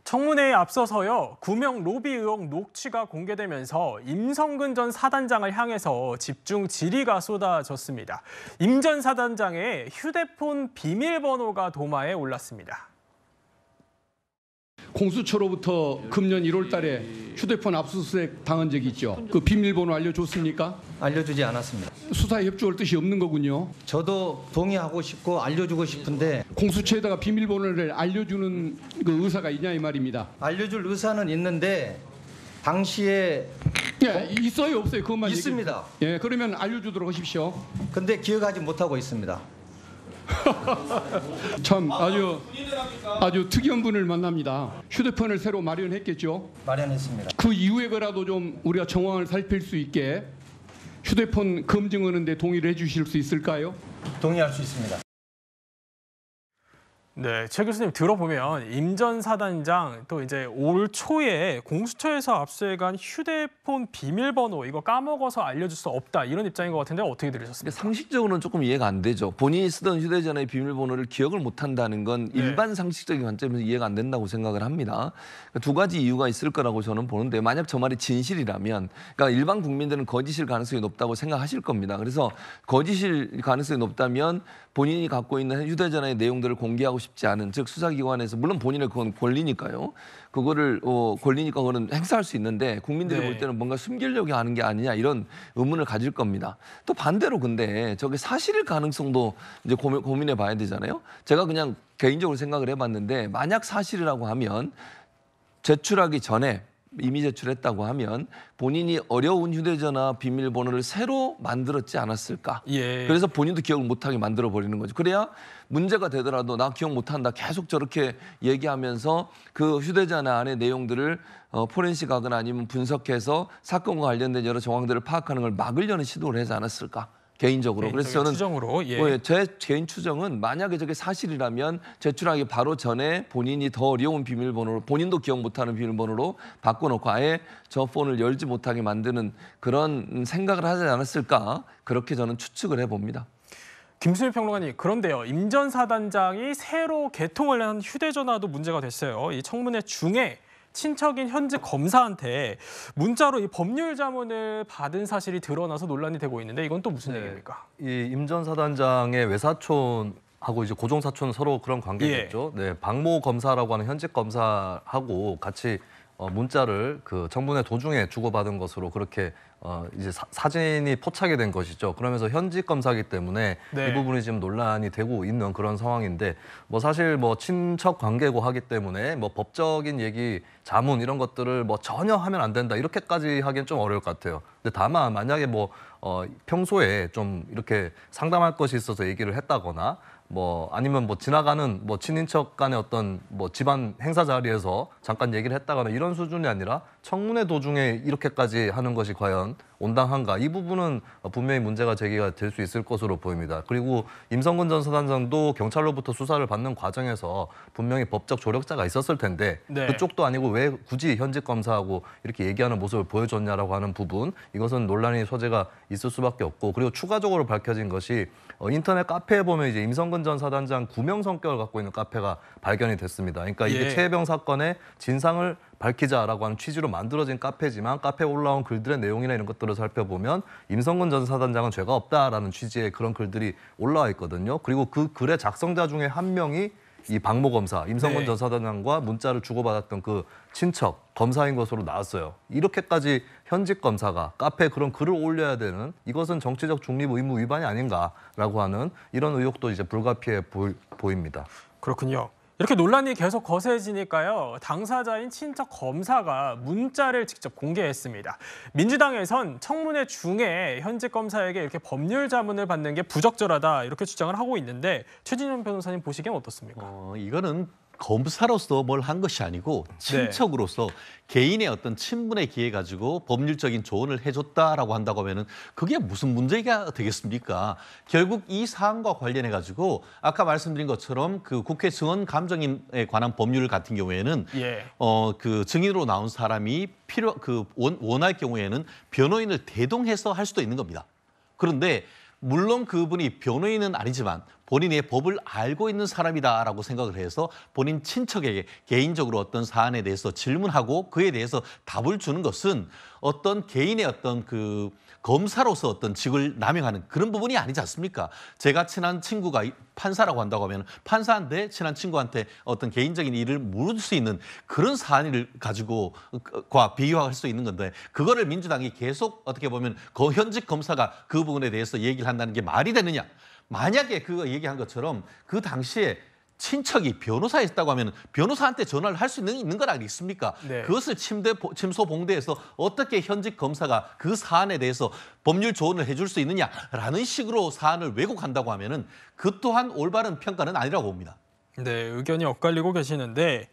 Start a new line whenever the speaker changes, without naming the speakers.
청문회에 앞서서요, 구명 로비 의혹 녹취가 공개되면서 임성근 전 사단장을 향해서 집중 질의가 쏟아졌습니다. 임 전 사단장의 휴대폰 비밀번호가 도마에 올랐습니다.
공수처로부터 금년 1월 달에 휴대폰 압수수색 당한 적이 있죠. 그 비밀번호 알려줬습니까?
알려주지 않았습니다.
수사에 협조할 뜻이 없는 거군요.
저도 동의하고 싶고 알려주고 싶은데
공수처에다가 비밀번호를 알려주는 그 의사가 있냐 이 말입니다.
알려줄 의사는 있는데 당시에
예, 있어요 없어요 그것만
있습니다.
예, 그러면 알려주도록 하십시오.
근데 기억하지 못하고 있습니다.
참 아주 특이한 분을 만납니다. 휴대폰을 새로 마련했겠죠?
마련했습니다.
그 이후에라도 좀 우리가 정황을 살필 수 있게 휴대폰 검증하는데 동의를 해주실 수 있을까요?
동의할 수 있습니다.
네, 최 교수님 들어보면 임 전 사단장 또 이제 올 초에 공수처에서 압수해간 휴대폰 비밀번호 이거 까먹어서 알려줄 수 없다 이런 입장인 것 같은데 어떻게 들으셨습니까?
상식적으로는 조금 이해가 안 되죠. 본인이 쓰던 휴대전화의 비밀번호를 기억을 못한다는 건 일반 상식적인 관점에서 이해가 안 된다고 생각을 합니다. 두 가지 이유가 있을 거라고 저는 보는데 만약 저 말이 진실이라면 그러니까 일반 국민들은 거짓일 가능성이 높다고 생각하실 겁니다. 그래서 거짓일 가능성이 높다면 본인이 갖고 있는 휴대전화의 내용들을 공개하고 싶지 않은 즉 수사기관에서 물론 본인의 그건 권리니까요. 그거를 권리니까 그거는 행사할 수 있는데 국민들이 볼 때는 뭔가 숨기려고 하는 게 아니냐 이런 의문을 가질 겁니다. 또 반대로 근데 저게 사실일 가능성도 이제 고민해 봐야 되잖아요. 제가 그냥 개인적으로 생각을 해봤는데 만약 사실이라고 하면 제출하기 전에 이미 제출했다고 하면 본인이 어려운 휴대전화 비밀번호를 새로 만들었지 않았을까. 그래서 본인도 기억을 못하게 만들어버리는 거죠. 그래야 문제가 되더라도 나 기억 못한다 계속 저렇게 얘기하면서 그 휴대전화 안의 내용들을 포렌식하거나 아니면 분석해서 사건과 관련된 여러 정황들을 파악하는 걸 막으려는 시도를 하지 않았을까. 개인적으로. 그래서 저는
추정으로,
제 개인 추정은 만약에 저게 사실이라면 제출하기 바로 전에 본인이 더 어려운 비밀번호로 본인도 기억 못하는 비밀번호로 바꿔놓고 아예 저 폰을 열지 못하게 만드는 그런 생각을 하지 않았을까 그렇게 저는 추측을 해봅니다.
김수일 평론가님, 그런데요. 임 전 사단장이 새로 개통을 한 휴대전화도 문제가 됐어요. 이 청문회 중에 친척인 현직 검사한테 문자로 이 법률 자문을 받은 사실이 드러나서 논란이 되고 있는데 이건 또 무슨 얘기입니까?
이 임 전 사단장의 외사촌하고 이제 고종 사촌은 서로 그런 관계겠죠. 네, 박모 검사라고 하는 현직 검사하고 같이 문자를 그 청문회 도중에 주고받은 것으로 그렇게 이제 사진이 포착이 된 것이죠. 그러면서 현직 검사이기 때문에 이 부분이 지금 논란이 되고 있는 그런 상황인데 뭐 사실 뭐 친척 관계고 하기 때문에 뭐 법적인 얘기, 자문 이런 것들을 뭐 전혀 하면 안 된다 이렇게까지 하기엔 좀 어려울 것 같아요. 근데 다만 만약에 뭐 평소에 좀 이렇게 상담할 것이 있어서 얘기를 했다거나 뭐 아니면 뭐 지나가는 뭐 친인척 간의 어떤 뭐 집안 행사 자리에서 잠깐 얘기를 했다거나 이런 수준이 아니라 청문회 도중에 이렇게까지 하는 것이 과연 온당한가? 이 부분은 분명히 문제가 제기가 될 수 있을 것으로 보입니다. 그리고 임성근 전 사단장도 경찰로부터 수사를 받는 과정에서 분명히 법적 조력자가 있었을 텐데 그쪽도 아니고 왜 굳이 현직 검사하고 이렇게 얘기하는 모습을 보여줬냐라고 하는 부분 이것은 논란의 소재가 있을 수밖에 없고 그리고 추가적으로 밝혀진 것이 인터넷 카페에 보면 이제 임성근 전 사단장 구명 성격을 갖고 있는 카페가 발견이 됐습니다. 그러니까 이게 최혜병 사건의 진상을 밝히자라고 하는 취지로 만들어진 카페지만 카페에 올라온 글들의 내용이나 이런 것들을 살펴보면 임성근 전 사단장은 죄가 없다라는 취지의 그런 글들이 올라와 있거든요. 그리고 그 글의 작성자 중에 한 명이 이 박모 검사, 임성근 전 사단장과 문자를 주고받았던 그 친척 검사인 것으로 나왔어요. 이렇게까지 현직 검사가 카페에 그런 글을 올려야 되는 이것은 정치적 중립 의무 위반이 아닌가라고 하는 이런 의혹도 이제 불가피해 보입니다.
그렇군요. 이렇게 논란이 계속 거세지니까요. 당사자인 친척 검사가 문자를 직접 공개했습니다. 민주당에선 청문회 중에 현직 검사에게 이렇게 법률 자문을 받는 게 부적절하다 이렇게 주장을 하고 있는데 최진영 변호사님 보시기엔 어떻습니까?
이거는 검사로서 뭘 한 것이 아니고 친척으로서 개인의 어떤 친분에 기해 가지고 법률적인 조언을 해줬다라고 한다고 하면은 그게 무슨 문제가 되겠습니까? 결국 이 사안과 관련해 가지고 아까 말씀드린 것처럼 그 국회 증언 감정인에 관한 법률 같은 경우에는 그 증인으로 나온 사람이 원할 경우에는 변호인을 대동해서 할 수도 있는 겁니다. 그런데 물론 그분이 변호인은 아니지만 본인의 법을 알고 있는 사람이다라고 생각을 해서 본인 친척에게 개인적으로 어떤 사안에 대해서 질문하고 그에 대해서 답을 주는 것은 어떤 개인의 어떤 그 검사로서 어떤 직을 남용하는 그런 부분이 아니지 않습니까? 제가 친한 친구가 판사라고 한다고 하면 판사한테 친한 친구한테 어떤 개인적인 일을 물을 수 있는 그런 사안을 가지고 비유할 수 있는 건데 그거를 민주당이 계속 어떻게 보면 현직 검사가 그 부분에 대해서 얘기를 한다는 게 말이 되느냐? 만약에 그거 얘기한 것처럼 그 당시에 친척이 변호사였다고 하면 변호사한테 전화를 할 수 있는 건 아니겠습니까?
네.
그것을 침소봉대해서 어떻게 현직 검사가 그 사안에 대해서 법률 조언을 해줄 수 있느냐라는 식으로 사안을 왜곡한다고 하면은 그 또한 올바른 평가는 아니라고 봅니다.
네, 의견이 엇갈리고 계시는데